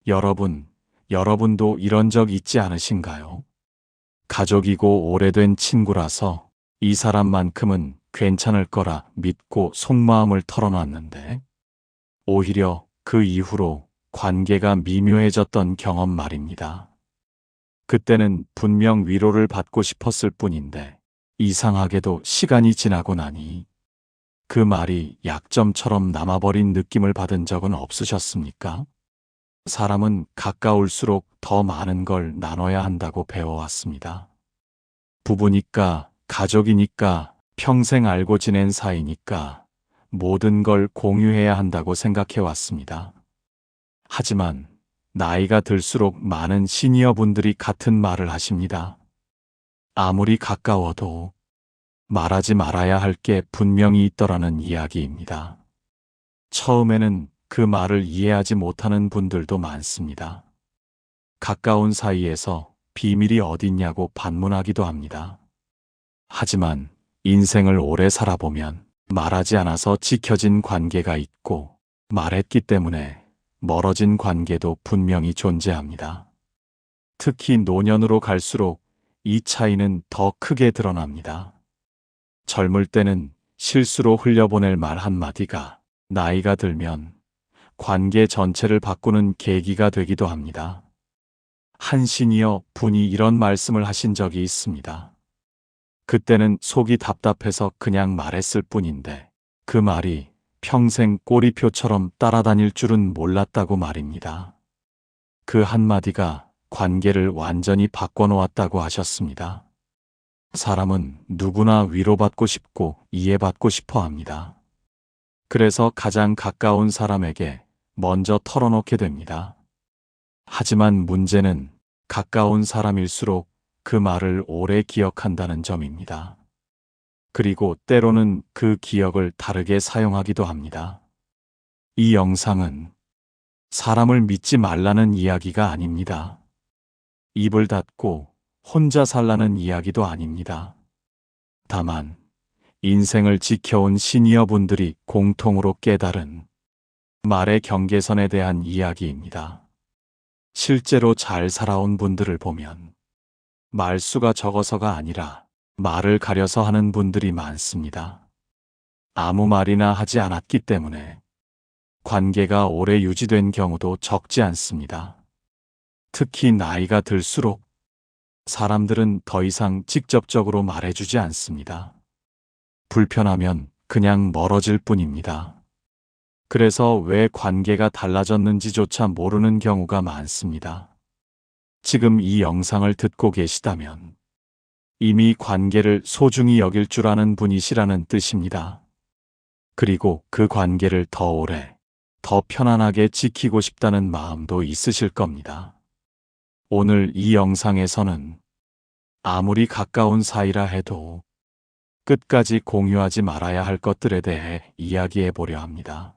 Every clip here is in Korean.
여러분도 이런 적 있지 않으신가요? 가족이고 오래된 친구라서 이 사람만큼은 괜찮을 거라 믿고 속마음을 털어놨는데, 오히려 그 이후로 관계가 미묘해졌던 경험 말입니다. 그때는 분명 위로를 받고 싶었을 뿐인데, 이상하게도 시간이 지나고 나니 그 말이 약점처럼 남아버린 느낌을 받은 적은 없으셨습니까? 사람은 가까울수록 더 많은 걸 나눠야 한다고 배워왔습니다. 부부니까, 가족이니까, 평생 알고 지낸 사이니까 모든 걸 공유해야 한다고 생각해왔습니다. 하지만 나이가 들수록 많은 시니어 분들이 같은 말을 하십니다. 아무리 가까워도 말하지 말아야 할 게 분명히 있더라는 이야기입니다. 처음에는 그 말을 이해하지 못하는 분들도 많습니다. 가까운 사이에서 비밀이 어딨냐고 반문하기도 합니다. 하지만 인생을 오래 살아보면 말하지 않아서 지켜진 관계가 있고, 말했기 때문에 멀어진 관계도 분명히 존재합니다. 특히 노년으로 갈수록 이 차이는 더 크게 드러납니다. 젊을 때는 실수로 흘려보낼 말 한마디가 나이가 들면 관계 전체를 바꾸는 계기가 되기도 합니다. 한 시니어 분이 이런 말씀을 하신 적이 있습니다. 그때는 속이 답답해서 그냥 말했을 뿐인데 그 말이 평생 꼬리표처럼 따라다닐 줄은 몰랐다고 말입니다. 그 한마디가 관계를 완전히 바꿔놓았다고 하셨습니다. 사람은 누구나 위로받고 싶고 이해받고 싶어 합니다. 그래서 가장 가까운 사람에게 먼저 털어놓게 됩니다. 하지만 문제는 가까운 사람일수록 그 말을 오래 기억한다는 점입니다. 그리고 때로는 그 기억을 다르게 사용하기도 합니다. 이 영상은 사람을 믿지 말라는 이야기가 아닙니다. 입을 닫고 혼자 살라는 이야기도 아닙니다. 다만 인생을 지켜온 시니어 분들이 공통으로 깨달은 말의 경계선에 대한 이야기입니다. 실제로 잘 살아온 분들을 보면 말수가 적어서가 아니라 말을 가려서 하는 분들이 많습니다. 아무 말이나 하지 않았기 때문에 관계가 오래 유지된 경우도 적지 않습니다. 특히 나이가 들수록 사람들은 더 이상 직접적으로 말해주지 않습니다. 불편하면 그냥 멀어질 뿐입니다. 그래서 왜 관계가 달라졌는지조차 모르는 경우가 많습니다. 지금 이 영상을 듣고 계시다면 이미 관계를 소중히 여길 줄 아는 분이시라는 뜻입니다. 그리고 그 관계를 더 오래, 더 편안하게 지키고 싶다는 마음도 있으실 겁니다. 오늘 이 영상에서는 아무리 가까운 사이라 해도 끝까지 공유하지 말아야 할 것들에 대해 이야기해 보려 합니다.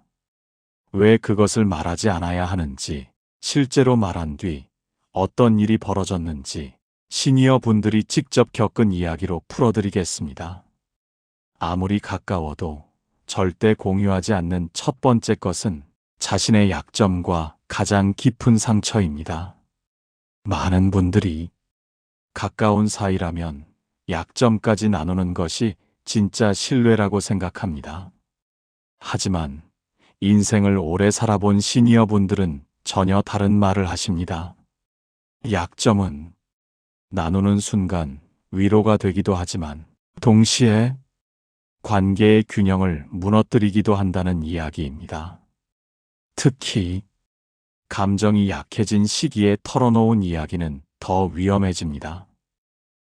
왜 그것을 말하지 않아야 하는지, 실제로 말한 뒤 어떤 일이 벌어졌는지 시니어 분들이 직접 겪은 이야기로 풀어드리겠습니다. 아무리 가까워도 절대 공유하지 않는 첫 번째 것은 자신의 약점과 가장 깊은 상처입니다. 많은 분들이 가까운 사이라면 약점까지 나누는 것이 진짜 신뢰라고 생각합니다. 하지만 인생을 오래 살아본 시니어 분들은 전혀 다른 말을 하십니다. 약점은 나누는 순간 위로가 되기도 하지만 동시에 관계의 균형을 무너뜨리기도 한다는 이야기입니다. 특히 감정이 약해진 시기에 털어놓은 이야기는 더 위험해집니다.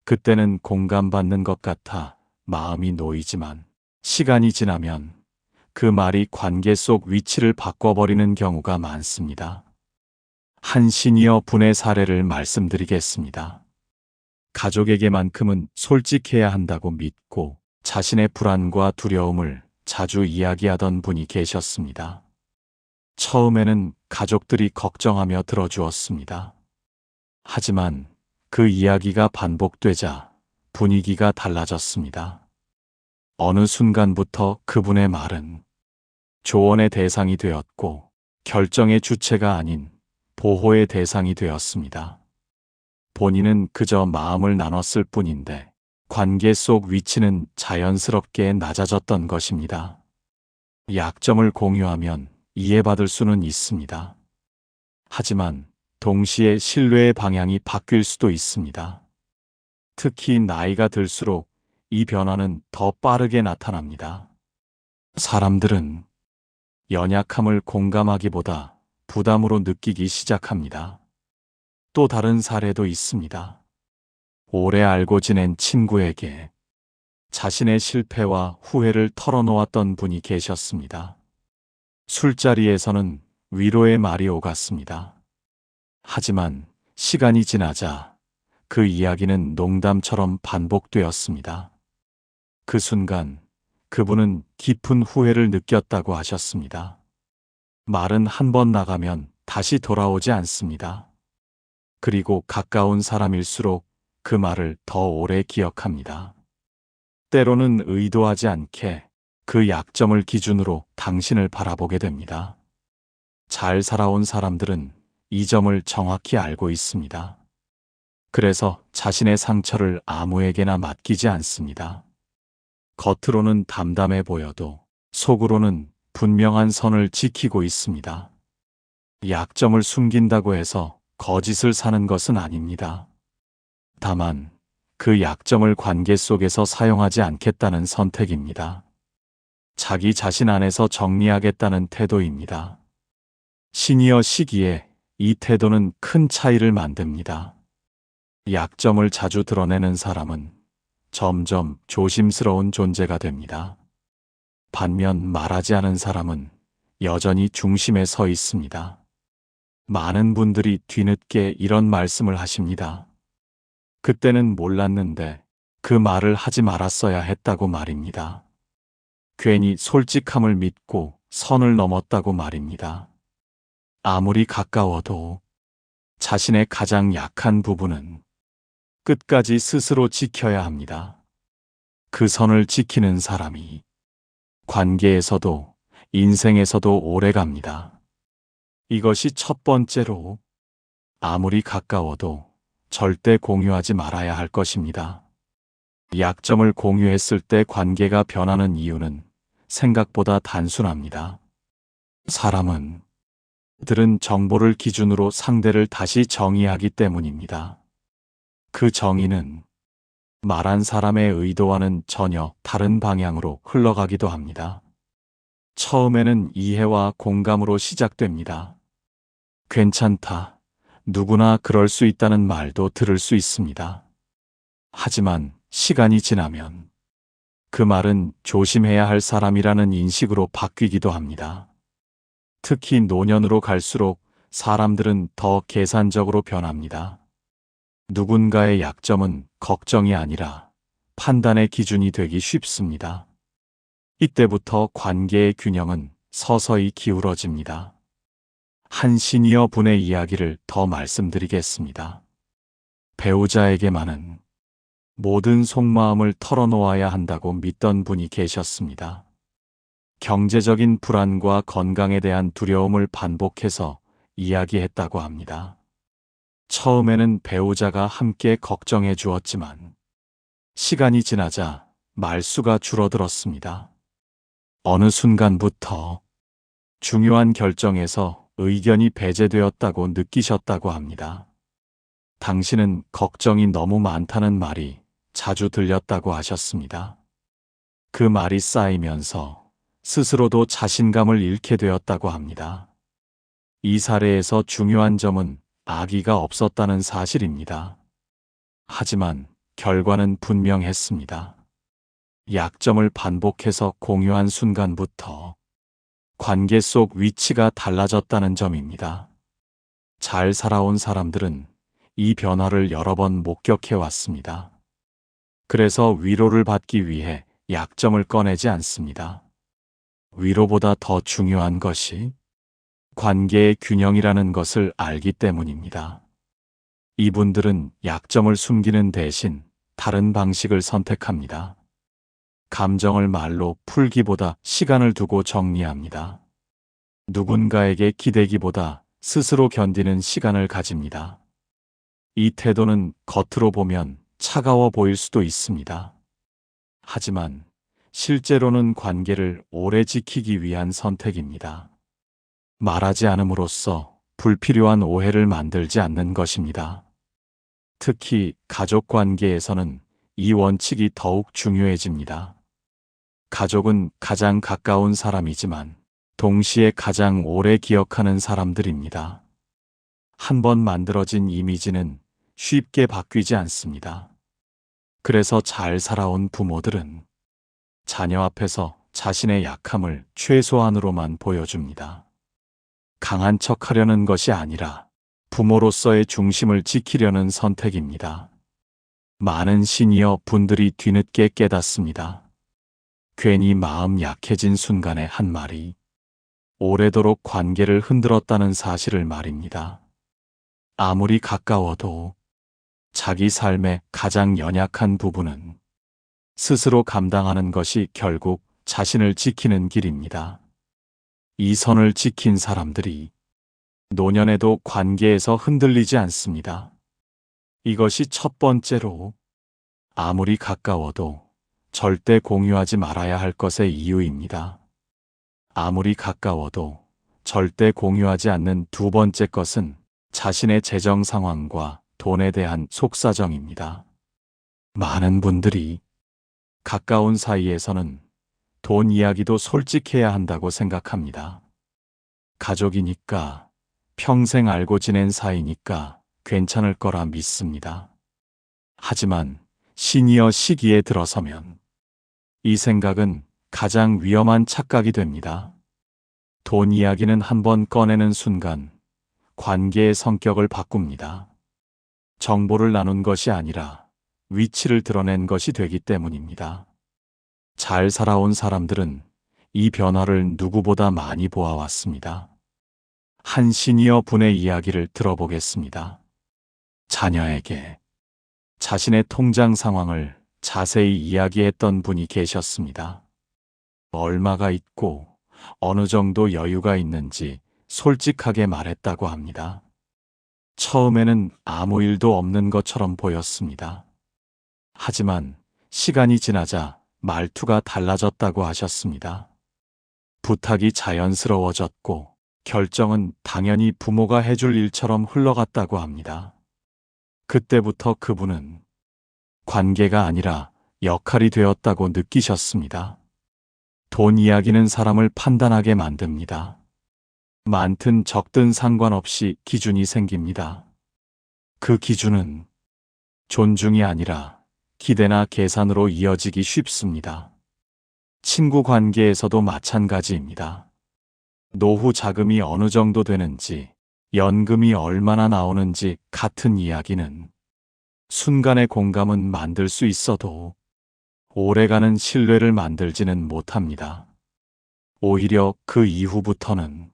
그때는 공감받는 것 같아 마음이 놓이지만 시간이 지나면 그 말이 관계 속 위치를 바꿔버리는 경우가 많습니다. 한 시니어 분의 사례를 말씀드리겠습니다. 가족에게만큼은 솔직해야 한다고 믿고 자신의 불안과 두려움을 자주 이야기하던 분이 계셨습니다. 처음에는 가족들이 걱정하며 들어주었습니다. 하지만 그 이야기가 반복되자 분위기가 달라졌습니다. 어느 순간부터 그분의 말은 조언의 대상이 되었고 결정의 주체가 아닌 보호의 대상이 되었습니다. 본인은 그저 마음을 나눴을 뿐인데 관계 속 위치는 자연스럽게 낮아졌던 것입니다. 약점을 공유하면 이해받을 수는 있습니다. 하지만 동시에 신뢰의 방향이 바뀔 수도 있습니다. 특히 나이가 들수록 이 변화는 더 빠르게 나타납니다. 사람들은 연약함을 공감하기보다 부담으로 느끼기 시작합니다. 또 다른 사례도 있습니다. 오래 알고 지낸 친구에게 자신의 실패와 후회를 털어놓았던 분이 계셨습니다. 술자리에서는 위로의 말이 오갔습니다. 하지만 시간이 지나자 그 이야기는 농담처럼 반복되었습니다. 그 순간 그분은 깊은 후회를 느꼈다고 하셨습니다. 말은 한 번 나가면 다시 돌아오지 않습니다. 그리고 가까운 사람일수록 그 말을 더 오래 기억합니다. 때로는 의도하지 않게 그 약점을 기준으로 당신을 바라보게 됩니다. 잘 살아온 사람들은 이 점을 정확히 알고 있습니다. 그래서 자신의 상처를 아무에게나 맡기지 않습니다. 겉으로는 담담해 보여도 속으로는 분명한 선을 지키고 있습니다. 약점을 숨긴다고 해서 거짓을 사는 것은 아닙니다. 다만 그 약점을 관계 속에서 사용하지 않겠다는 선택입니다. 자기 자신 안에서 정리하겠다는 태도입니다. 시니어 시기에 이 태도는 큰 차이를 만듭니다. 약점을 자주 드러내는 사람은 점점 조심스러운 존재가 됩니다. 반면 말하지 않은 사람은 여전히 중심에 서 있습니다. 많은 분들이 뒤늦게 이런 말씀을 하십니다. 그때는 몰랐는데 그 말을 하지 말았어야 했다고 말입니다. 괜히 솔직함을 믿고 선을 넘었다고 말입니다. 아무리 가까워도 자신의 가장 약한 부분은 끝까지 스스로 지켜야 합니다. 그 선을 지키는 사람이 관계에서도 인생에서도 오래 갑니다. 이것이 첫 번째로 아무리 가까워도 절대 공유하지 말아야 할 것입니다. 약점을 공유했을 때 관계가 변하는 이유는 생각보다 단순합니다. 사람은 들은 정보를 기준으로 상대를 다시 정의하기 때문입니다. 그 정의는 말한 사람의 의도와는 전혀 다른 방향으로 흘러가기도 합니다. 처음에는 이해와 공감으로 시작됩니다. 괜찮다. 누구나 그럴 수 있다는 말도 들을 수 있습니다. 하지만 시간이 지나면 그 말은 조심해야 할 사람이라는 인식으로 바뀌기도 합니다. 특히 노년으로 갈수록 사람들은 더 계산적으로 변합니다. 누군가의 약점은 걱정이 아니라 판단의 기준이 되기 쉽습니다. 이때부터 관계의 균형은 서서히 기울어집니다. 한 시니어 분의 이야기를 더 말씀드리겠습니다. 배우자에게만은 모든 속마음을 털어놓아야 한다고 믿던 분이 계셨습니다. 경제적인 불안과 건강에 대한 두려움을 반복해서 이야기했다고 합니다. 처음에는 배우자가 함께 걱정해 주었지만 시간이 지나자 말수가 줄어들었습니다. 어느 순간부터 중요한 결정에서 의견이 배제되었다고 느끼셨다고 합니다. 당신은 걱정이 너무 많다는 말이 자주 들렸다고 하셨습니다. 그 말이 쌓이면서 스스로도 자신감을 잃게 되었다고 합니다. 이 사례에서 중요한 점은 아기가 없었다는 사실입니다. 하지만 결과는 분명했습니다. 약점을 반복해서 공유한 순간부터 관계 속 위치가 달라졌다는 점입니다. 잘 살아온 사람들은 이 변화를 여러 번 목격해 왔습니다. 그래서 위로를 받기 위해 약점을 꺼내지 않습니다. 위로보다 더 중요한 것이 관계의 균형이라는 것을 알기 때문입니다. 이분들은 약점을 숨기는 대신 다른 방식을 선택합니다. 감정을 말로 풀기보다 시간을 두고 정리합니다. 누군가에게 기대기보다 스스로 견디는 시간을 가집니다. 이 태도는 겉으로 보면 차가워 보일 수도 있습니다. 하지만 실제로는 관계를 오래 지키기 위한 선택입니다. 말하지 않음으로써 불필요한 오해를 만들지 않는 것입니다. 특히 가족 관계에서는 이 원칙이 더욱 중요해집니다. 가족은 가장 가까운 사람이지만 동시에 가장 오래 기억하는 사람들입니다. 한 번 만들어진 이미지는 쉽게 바뀌지 않습니다. 그래서 잘 살아온 부모들은 자녀 앞에서 자신의 약함을 최소한으로만 보여줍니다. 강한 척 하려는 것이 아니라 부모로서의 중심을 지키려는 선택입니다. 많은 시니어 분들이 뒤늦게 깨닫습니다. 괜히 마음 약해진 순간의 한 말이 오래도록 관계를 흔들었다는 사실을 말입니다. 아무리 가까워도 자기 삶의 가장 연약한 부분은 스스로 감당하는 것이 결국 자신을 지키는 길입니다. 이 선을 지킨 사람들이 노년에도 관계에서 흔들리지 않습니다. 이것이 첫 번째로 아무리 가까워도 절대 공유하지 말아야 할 것의 이유입니다. 아무리 가까워도 절대 공유하지 않는 두 번째 것은 자신의 재정 상황과 돈에 대한 속사정입니다. 많은 분들이 가까운 사이에서는 돈 이야기도 솔직해야 한다고 생각합니다. 가족이니까, 평생 알고 지낸 사이니까 괜찮을 거라 믿습니다. 하지만 시니어 시기에 들어서면 이 생각은 가장 위험한 착각이 됩니다. 돈 이야기는 한번 꺼내는 순간 관계의 성격을 바꿉니다. 정보를 나눈 것이 아니라 위치를 드러낸 것이 되기 때문입니다. 잘 살아온 사람들은 이 변화를 누구보다 많이 보아왔습니다. 한 시니어 분의 이야기를 들어보겠습니다. 자녀에게 자신의 통장 상황을 자세히 이야기했던 분이 계셨습니다. 얼마가 있고 어느 정도 여유가 있는지 솔직하게 말했다고 합니다. 처음에는 아무 일도 없는 것처럼 보였습니다. 하지만 시간이 지나자 말투가 달라졌다고 하셨습니다. 부탁이 자연스러워졌고 결정은 당연히 부모가 해줄 일처럼 흘러갔다고 합니다. 그때부터 그분은 관계가 아니라 역할이 되었다고 느끼셨습니다. 돈 이야기는 사람을 판단하게 만듭니다. 많든 적든 상관없이 기준이 생깁니다. 그 기준은 존중이 아니라 기대나 계산으로 이어지기 쉽습니다. 친구 관계에서도 마찬가지입니다. 노후 자금이 어느 정도 되는지, 연금이 얼마나 나오는지 같은 이야기는 순간의 공감은 만들 수 있어도 오래가는 신뢰를 만들지는 못합니다. 오히려 그 이후부터는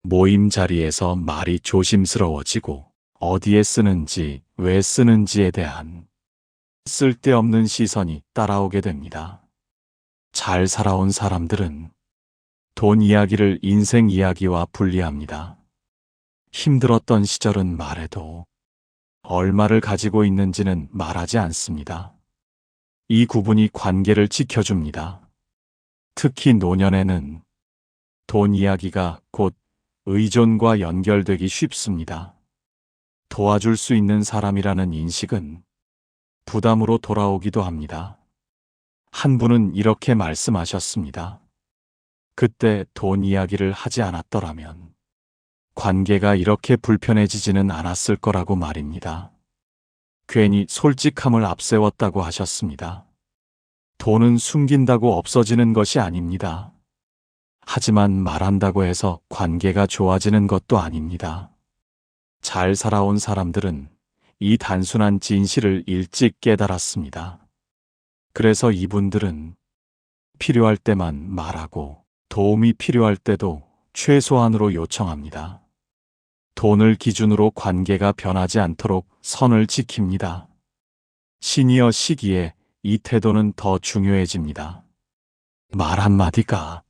모임 자리에서 말이 조심스러워지고 어디에 쓰는지, 왜 쓰는지에 대한 쓸데없는 시선이 따라오게 됩니다. 잘 살아온 사람들은 돈 이야기를 인생 이야기와 분리합니다. 힘들었던 시절은 말해도 얼마를 가지고 있는지는 말하지 않습니다. 이 구분이 관계를 지켜줍니다. 특히 노년에는 돈 이야기가 곧 의존과 연결되기 쉽습니다. 도와줄 수 있는 사람이라는 인식은 부담으로 돌아오기도 합니다. 한 분은 이렇게 말씀하셨습니다. 그때 돈 이야기를 하지 않았더라면 관계가 이렇게 불편해지지는 않았을 거라고 말입니다. 괜히 솔직함을 앞세웠다고 하셨습니다. 돈은 숨긴다고 없어지는 것이 아닙니다. 하지만 말한다고 해서 관계가 좋아지는 것도 아닙니다. 잘 살아온 사람들은 이 단순한 진실을 일찍 깨달았습니다. 그래서 이분들은 필요할 때만 말하고 도움이 필요할 때도 최소한으로 요청합니다. 돈을 기준으로 관계가 변하지 않도록 선을 지킵니다. 시니어 시기에 이 태도는 더 중요해집니다. 말 한마디가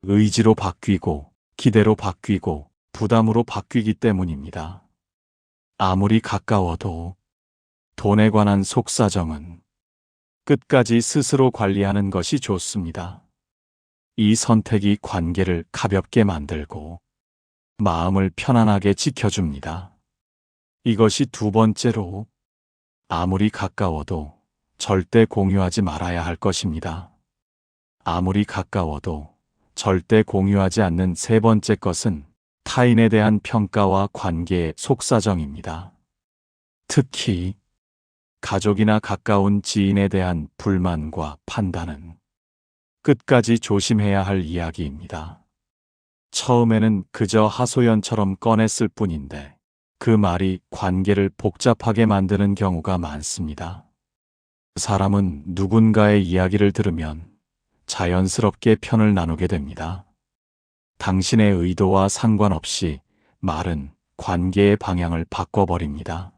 의지로 바뀌고 기대로 바뀌고 부담으로 바뀌기 때문입니다. 아무리 가까워도 돈에 관한 속사정은 끝까지 스스로 관리하는 것이 좋습니다. 이 선택이 관계를 가볍게 만들고 마음을 편안하게 지켜줍니다. 이것이 두 번째로, 아무리 가까워도 절대 공유하지 말아야 할 것입니다. 아무리 가까워도 절대 공유하지 않는 세 번째 것은 타인에 대한 평가와 관계의 속사정입니다. 특히 가족이나 가까운 지인에 대한 불만과 판단은 끝까지 조심해야 할 이야기입니다. 처음에는 그저 하소연처럼 꺼냈을 뿐인데 그 말이 관계를 복잡하게 만드는 경우가 많습니다. 사람은 누군가의 이야기를 들으면 자연스럽게 편을 나누게 됩니다. 당신의 의도와 상관없이 말은 관계의 방향을 바꿔버립니다.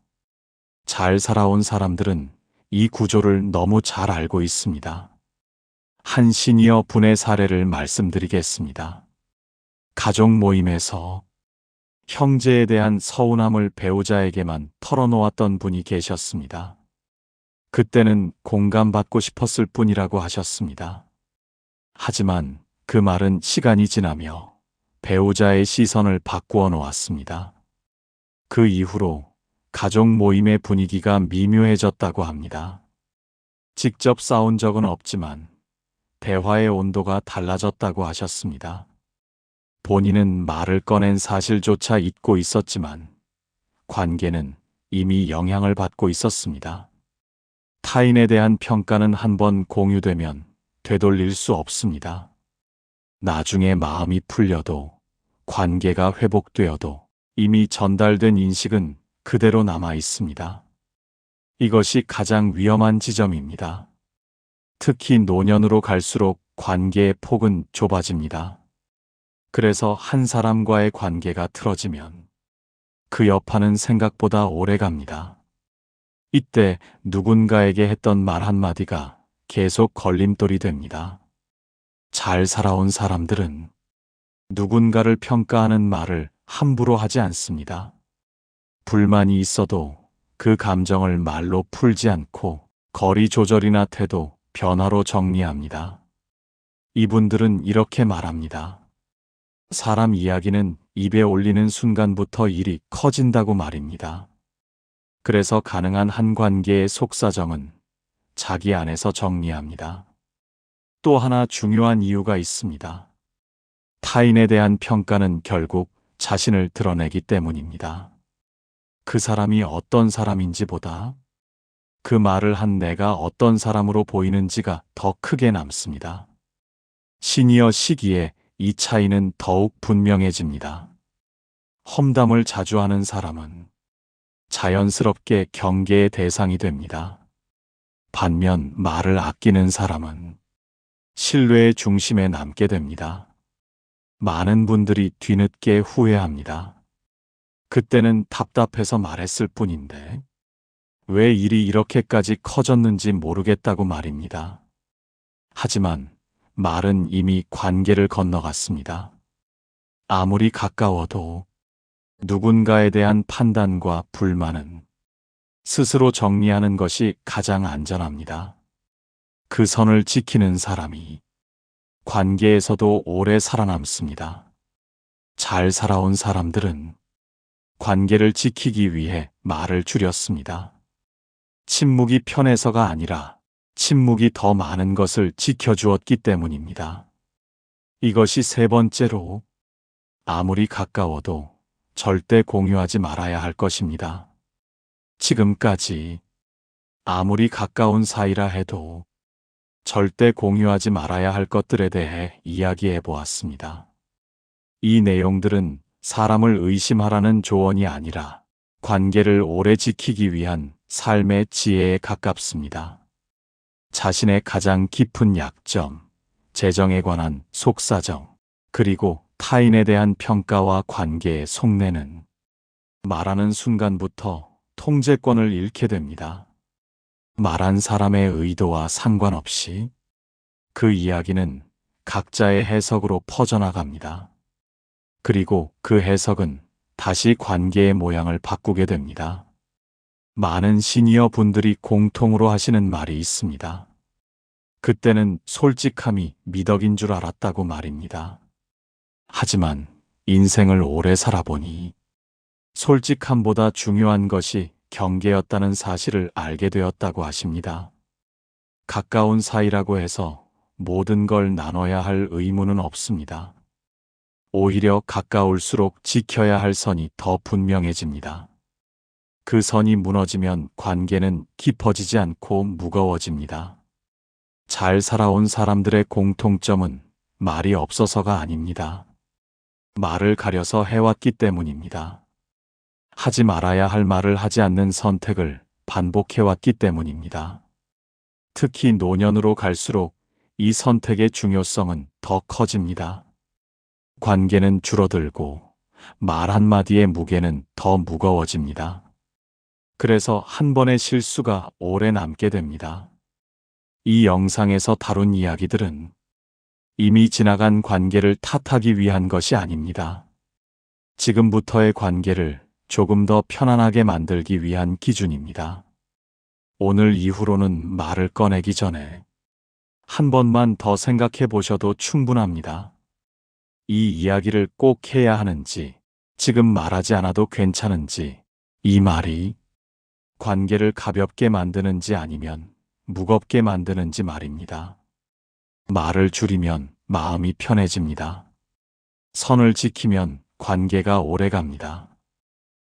잘 살아온 사람들은 이 구조를 너무 잘 알고 있습니다. 한 시니어 분의 사례를 말씀드리겠습니다. 가족 모임에서 형제에 대한 서운함을 배우자에게만 털어놓았던 분이 계셨습니다. 그때는 공감받고 싶었을 뿐이라고 하셨습니다. 하지만 그 말은 시간이 지나며 배우자의 시선을 바꾸어 놓았습니다. 그 이후로 가족 모임의 분위기가 미묘해졌다고 합니다. 직접 싸운 적은 없지만 대화의 온도가 달라졌다고 하셨습니다. 본인은 말을 꺼낸 사실조차 잊고 있었지만 관계는 이미 영향을 받고 있었습니다. 타인에 대한 평가는 한번 공유되면 되돌릴 수 없습니다. 나중에 마음이 풀려도 관계가 회복되어도 이미 전달된 인식은 그대로 남아 있습니다. 이것이 가장 위험한 지점입니다. 특히 노년으로 갈수록 관계의 폭은 좁아집니다. 그래서 한 사람과의 관계가 틀어지면 그 여파는 생각보다 오래 갑니다. 이때 누군가에게 했던 말 한마디가 계속 걸림돌이 됩니다. 잘 살아온 사람들은 누군가를 평가하는 말을 함부로 하지 않습니다. 불만이 있어도 그 감정을 말로 풀지 않고 거리 조절이나 태도, 변화로 정리합니다. 이분들은 이렇게 말합니다. 사람 이야기는 입에 올리는 순간부터 일이 커진다고 말입니다. 그래서 가능한 한 관계의 속사정은 자기 안에서 정리합니다. 또 하나 중요한 이유가 있습니다. 타인에 대한 평가는 결국 자신을 드러내기 때문입니다. 그 사람이 어떤 사람인지보다 그 말을 한 내가 어떤 사람으로 보이는지가 더 크게 남습니다. 시니어 시기에 이 차이는 더욱 분명해집니다. 험담을 자주 하는 사람은 자연스럽게 경계의 대상이 됩니다. 반면 말을 아끼는 사람은 신뢰의 중심에 남게 됩니다. 많은 분들이 뒤늦게 후회합니다. 그때는 답답해서 말했을 뿐인데 왜 일이 이렇게까지 커졌는지 모르겠다고 말입니다. 하지만 말은 이미 관계를 건너갔습니다. 아무리 가까워도 누군가에 대한 판단과 불만은 스스로 정리하는 것이 가장 안전합니다. 그 선을 지키는 사람이 관계에서도 오래 살아남습니다. 잘 살아온 사람들은 관계를 지키기 위해 말을 줄였습니다. 침묵이 편해서가 아니라 침묵이 더 많은 것을 지켜주었기 때문입니다. 이것이 세 번째로, 아무리 가까워도 절대 공유하지 말아야 할 것입니다. 지금까지 아무리 가까운 사이라 해도 절대 공유하지 말아야 할 것들에 대해 이야기해 보았습니다. 이 내용들은 사람을 의심하라는 조언이 아니라 관계를 오래 지키기 위한 삶의 지혜에 가깝습니다. 자신의 가장 깊은 약점, 재정에 관한 속사정, 그리고 타인에 대한 평가와 관계의 속내는 말하는 순간부터 통제권을 잃게 됩니다. 말한 사람의 의도와 상관없이 그 이야기는 각자의 해석으로 퍼져나갑니다. 그리고 그 해석은 다시 관계의 모양을 바꾸게 됩니다. 많은 시니어 분들이 공통으로 하시는 말이 있습니다. 그때는 솔직함이 미덕인 줄 알았다고 말입니다. 하지만 인생을 오래 살아보니 솔직함보다 중요한 것이 경계였다는 사실을 알게 되었다고 하십니다. 가까운 사이라고 해서 모든 걸 나눠야 할 의무는 없습니다. 오히려 가까울수록 지켜야 할 선이 더 분명해집니다. 그 선이 무너지면 관계는 깊어지지 않고 무거워집니다. 잘 살아온 사람들의 공통점은 말이 없어서가 아닙니다. 말을 가려서 해왔기 때문입니다. 하지 말아야 할 말을 하지 않는 선택을 반복해왔기 때문입니다. 특히 노년으로 갈수록 이 선택의 중요성은 더 커집니다. 관계는 줄어들고 말 한마디의 무게는 더 무거워집니다. 그래서 한 번의 실수가 오래 남게 됩니다. 이 영상에서 다룬 이야기들은 이미 지나간 관계를 탓하기 위한 것이 아닙니다. 지금부터의 관계를 조금 더 편안하게 만들기 위한 기준입니다. 오늘 이후로는 말을 꺼내기 전에 한 번만 더 생각해 보셔도 충분합니다. 이 이야기를 꼭 해야 하는지, 지금 말하지 않아도 괜찮은지, 이 말이 관계를 가볍게 만드는지 아니면 무겁게 만드는지 말입니다. 말을 줄이면 마음이 편해집니다. 선을 지키면 관계가 오래 갑니다.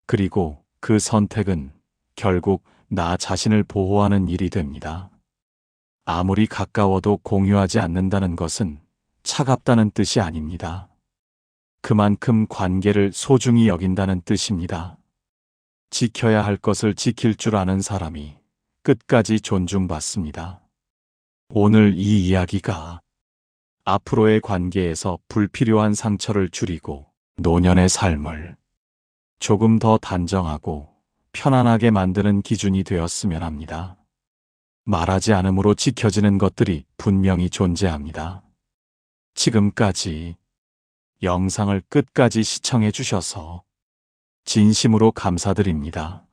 그리고 그 선택은 결국 나 자신을 보호하는 일이 됩니다. 아무리 가까워도 공유하지 않는다는 것은 차갑다는 뜻이 아닙니다. 그만큼 관계를 소중히 여긴다는 뜻입니다. 지켜야 할 것을 지킬 줄 아는 사람이 끝까지 존중받습니다. 오늘 이 이야기가 앞으로의 관계에서 불필요한 상처를 줄이고 노년의 삶을 조금 더 단정하고 편안하게 만드는 기준이 되었으면 합니다. 말하지 않음으로 지켜지는 것들이 분명히 존재합니다. 지금까지 영상을 끝까지 시청해 주셔서 진심으로 감사드립니다.